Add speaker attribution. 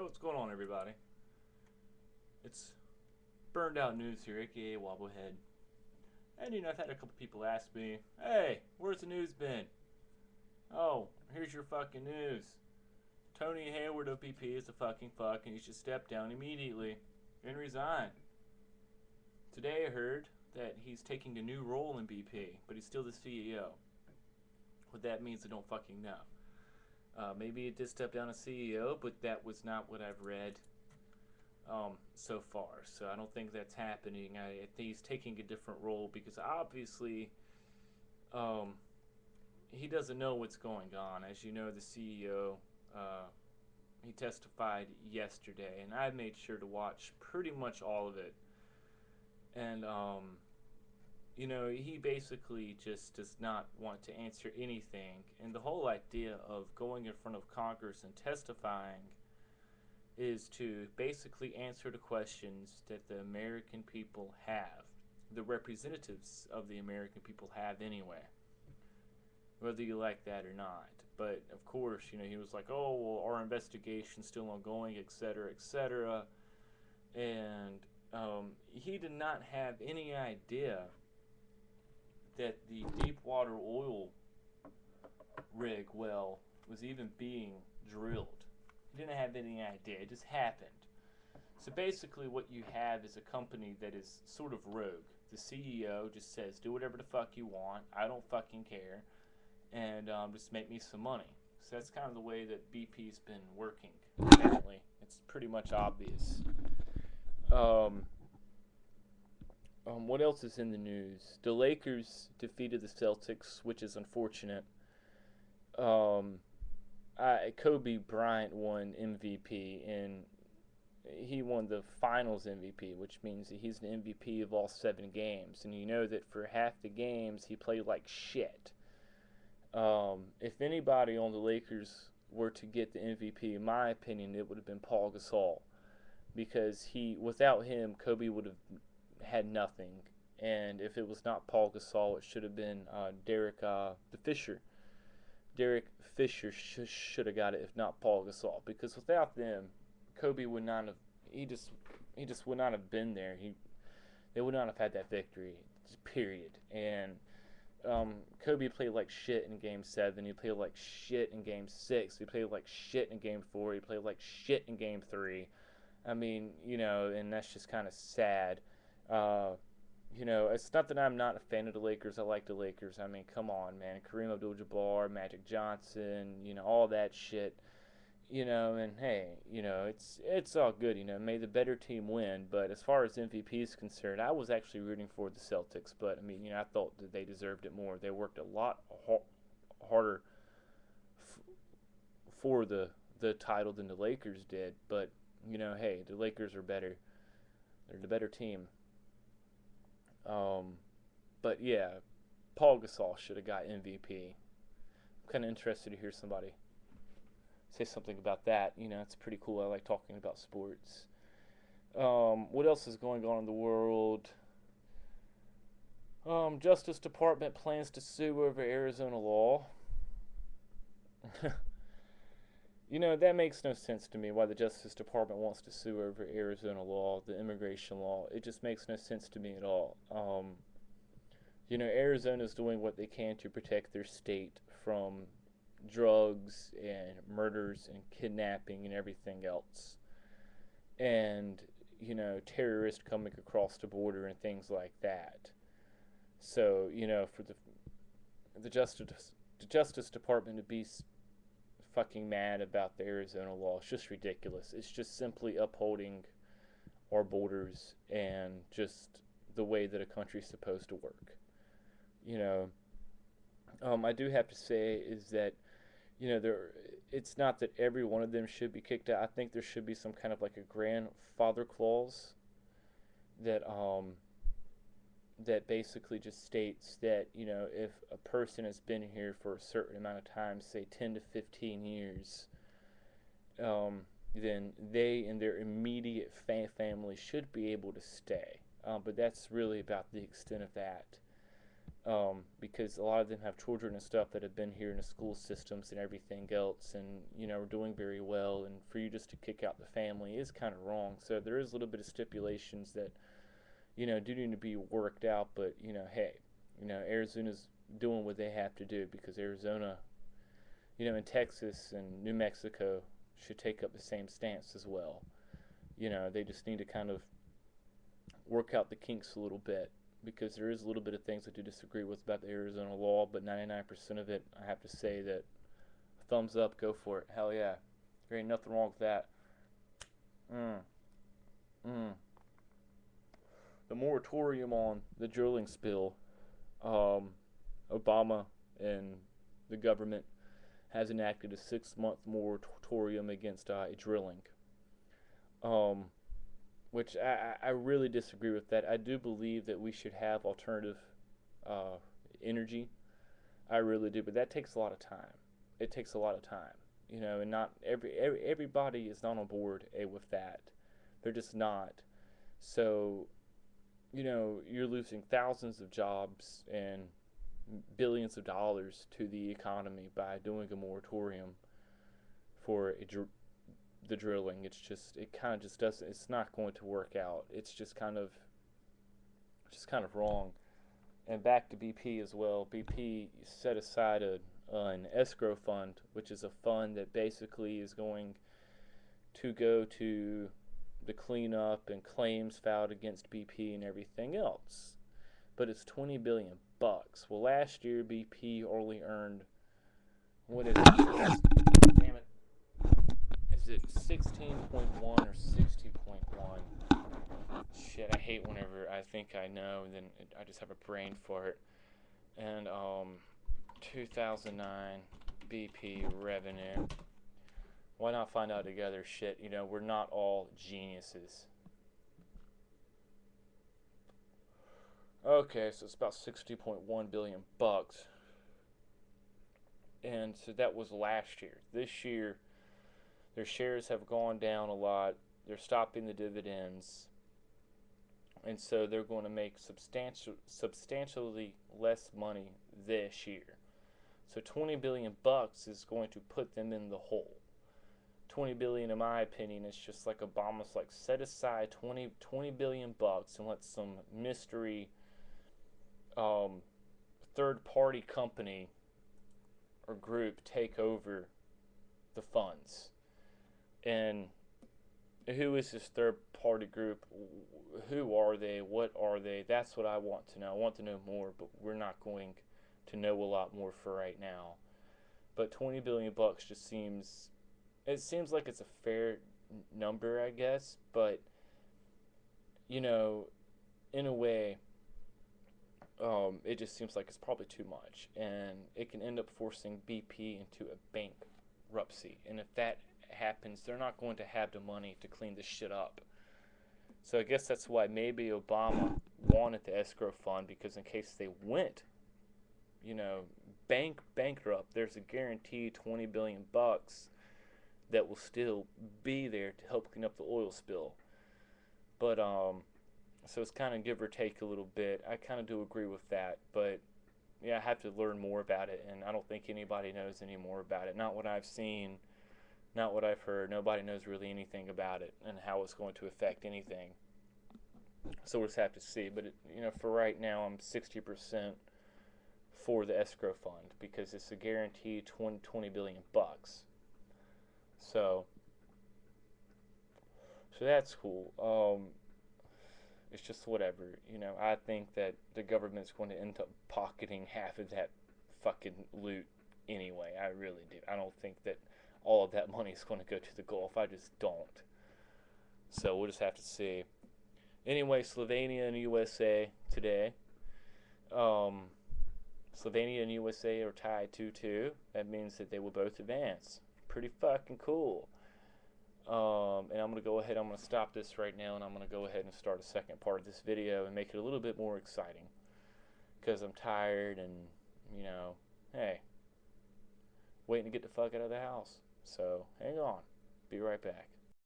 Speaker 1: What's going on, everybody? It's Burned Out News here, aka Wobblehead. And I've had a couple people ask me, "Hey, where's the news been?" Oh, here's your fucking news. Tony Hayward of BP is a fucking fuck, and he should step down immediately and resign. Today I heard that he's taking a new role in BP, but he's still the CEO. What that means, I don't fucking know. Maybe he did step down as CEO, but that was not what I've read so far. So I don't think that's happening. I think he's taking a different role because obviously he doesn't know what's going on. As you know, the CEO, he testified yesterday, and I made sure to watch pretty much all of it. And he basically just does not want to answer anything. And the whole idea of going in front of Congress and testifying is to basically answer the questions that the American people have, the representatives of the American people have anyway, whether you like that or not. But of course, he was like, "Oh, well, our investigation's still ongoing, etc., etc." And he did not have any idea that the Deepwater oil rig well was even being drilled. He didn't have any idea. It just happened. So basically what you have is a company that is sort of rogue. The CEO just says, do whatever the fuck you want. I don't fucking care. And just make me some money. So that's kind of the way that BP's been working, apparently. It's pretty much obvious. What else is in the news? The Lakers defeated the Celtics, which is unfortunate. Kobe Bryant won MVP, and he won the Finals MVP, which means that he's the MVP of all 7 games. And you know that for half the games, he played like shit. If anybody on the Lakers were to get the MVP, in my opinion, it would have been Paul Gasol, because without him, Kobe would have had nothing. And if it was not Paul Gasol, it should have been Derek Fisher. Derek Fisher should have got it, if not Paul Gasol, because without them, Kobe would not have. He just would not have been there. They would not have had that victory. Period. And Kobe played like shit in Game 7. He played like shit in Game 6. He played like shit in Game 4. He played like shit in Game 3. I mean, and that's just kind of sad. It's not that I'm not a fan of the Lakers. I like the Lakers. I mean, come on, man. Kareem Abdul-Jabbar, Magic Johnson, all that shit. And hey, it's all good. May the better team win. But as far as MVP is concerned, I was actually rooting for the Celtics. But I mean, I thought that they deserved it more. They worked a lot harder for the title than the Lakers did. But hey, the Lakers are better. They're the better team. But yeah, Paul Gasol should have got MVP. I'm kind of interested to hear somebody say something about that. It's pretty cool. I like talking about sports. What else is going on in the world? Justice Department plans to sue over Arizona law. That makes no sense to me, why the Justice Department wants to sue over Arizona law, the immigration law. It just makes no sense to me at all. Arizona's doing what they can to protect their state from drugs and murders and kidnapping and everything else. And, terrorists coming across the border and things like that. So, for the Justice Department to be fucking mad about the Arizona law, it's just ridiculous. It's just simply upholding our borders and just the way that a country's supposed to work. I do have to say is that it's not that every one of them should be kicked out. I think there should be some kind of like a grandfather clause that that basically just states that if a person has been here for a certain amount of time, say 10 to 15 years, then they and their immediate family should be able to stay. But that's really about the extent of that. because a lot of them have children and stuff that have been here in the school systems and everything else, and are doing very well. And for you just to kick out the family is kind of wrong. So there is a little bit of stipulations that do need to be worked out. But hey, Arizona's doing what they have to do, because Arizona, and Texas and New Mexico should take up the same stance as well. They just need to kind of work out the kinks a little bit, because there is a little bit of things I do disagree with about the Arizona law, but 99% of it, I have to say that thumbs up, go for it. Hell yeah. There ain't nothing wrong with that. The moratorium on the drilling spill, Obama and the government has enacted a 6-month moratorium against drilling. Which I really disagree with that. I do believe that we should have alternative energy. I really do, but that takes a lot of time. It takes a lot of time, and not everybody is not on board with that. They're just not. So, you're losing thousands of jobs and billions of dollars to the economy by doing a moratorium for the drilling. It kind of just doesn't. It's not going to work out. It's just kind of wrong. And back to BP as well. BP set aside an escrow fund, which is a fund that basically is going to go to the cleanup and claims filed against BP and everything else. But it's $20 billion. Well, last year BP only earned, what is it? Damn it. Is it 16.1 or 60.1? Shit, I hate whenever I think I know and then I just have a brain fart. And 2009 BP revenue. Why not find out together? Shit, we're not all geniuses. Okay, so it's about $60.1 billion. And so that was last year. This year, their shares have gone down a lot. They're stopping the dividends. And so they're going to make substantially less money this year. So $20 billion is going to put them in the hole. 20 billion, in my opinion, is just like Obama's like, set aside 20 billion bucks and let some mystery third-party company or group take over the funds. And who is this third-party group? Who are they? What are they? That's what I want to know. I want to know more, but we're not going to know a lot more for right now. But 20 billion bucks just seems, it seems like it's a fair number, I guess, but in a way, it just seems like it's probably too much, and it can end up forcing BP into a bankruptcy. And if that happens, they're not going to have the money to clean this shit up. So I guess that's why maybe Obama wanted the escrow fund, because in case they went, bankrupt, there's a guaranteed 20 billion bucks that will still be there to help clean up the oil spill. But so it's kind of give or take a little bit. I kind of do agree with that, but yeah, I have to learn more about it, and I don't think anybody knows any more about it. Not what I've seen, not what I've heard. Nobody knows really anything about it and how it's going to affect anything. So we'll just have to see. But for right now, I'm 60% for the escrow fund, because it's a guaranteed 20 billion bucks. So that's cool. It's just whatever. I think that the government's going to end up pocketing half of that fucking loot anyway. I really do. I don't think that all of that money is going to go to the Gulf. I just don't. So we'll just have to see. Anyway, Slovenia and USA today. Slovenia and USA are tied 2-2. That means that they will both advance. Pretty fucking cool. And I'm going to go ahead, I'm going to stop this right now, and I'm going to go ahead and start a second part of this video and make it a little bit more exciting. Because I'm tired and, hey, waiting to get the fuck out of the house. So, hang on. Be right back.